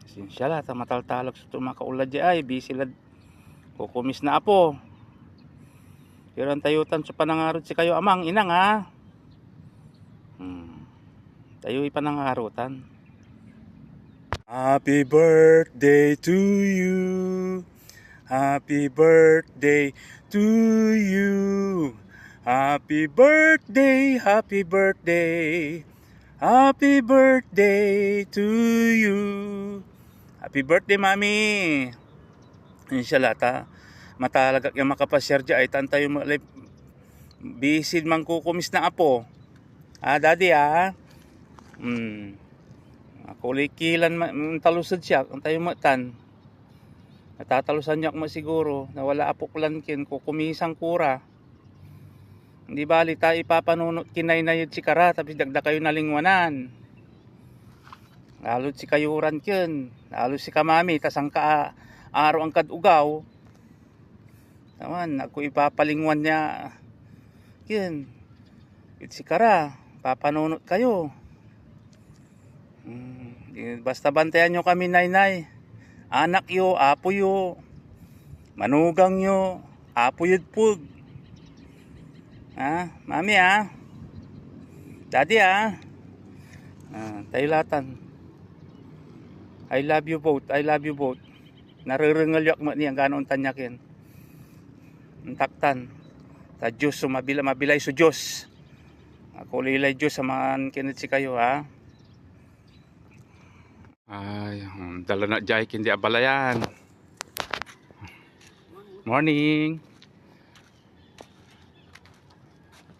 Pasensya la, mataltalog sa tumakaulad di ay, busy lad. Kukumis na apo. Pero ang tayutan sa panangarot si kayo amang inang ha. Tayo ipanangarutan. Happy birthday to you. Happy birthday to you. Happy birthday, happy birthday. Happy birthday to you. Happy birthday, mami. Inshallah ta. Matalagak yung makapasyar dya ay tantayo mo bisid man kukumis na apo. Daddy kulikilan talusod siya ang tayo matan. Natatalusan niya mo siguro na wala apok lankin kukumisang kura. Hindi bali tayo ipapanunot kinaynayod si kara tapos dagda kayo nalingwanan. Lalo si kayuran ken, lalo si kamami tas ang araw ang kadugaw. Naman ako ipapalingwan niya ken. Si kara papanunot kayo. Basta bantayan nyo kami naynay. Anak yo, apo yo, manugang yo, apo yun pug. Mami daddy tayo latan. I love you both, I love you both. Nariringal yak mo niya ganoon tanyakin. Taktan. Ta Diyos mabilay so Diyos. Ako lilay Diyos samahan kinit si kayo Ay, dala na jay kindi abalayan. Morning.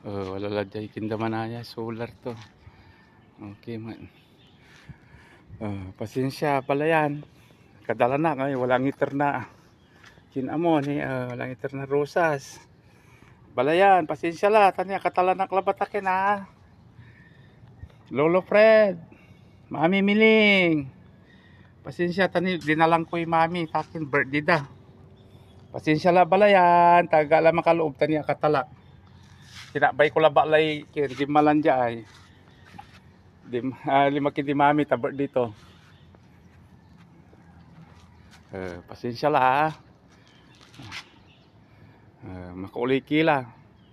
Wala la jay kinda manaya solar to. Okay man. Pasensya palayan. Kadala na ngayon walang iter na. Kinamo ni walang iter na rosas. Balayan, pasensya la tanya katalanak labatakin Lolo Fred. Mami Miling. Pasensya tani dinalang ko yung mami takin birthday da. Pasensya la balayan, tagala makaloob tani katala. Tinabay ko laba lay di malanja ay. Lima kidi mami ta birthday to. Pasensya la makulikila.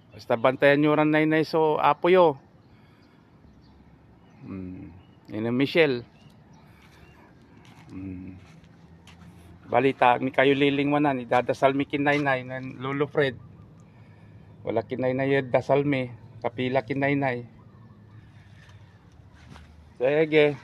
Basta bantayan nyo ran naynay so apo yo. Ina Michelle. Balita ni kayo lilingwanan idadasal mi kinaynay ng Lolo Fred. Wala kinaynay dasal mi kapila kinaynay. Sige.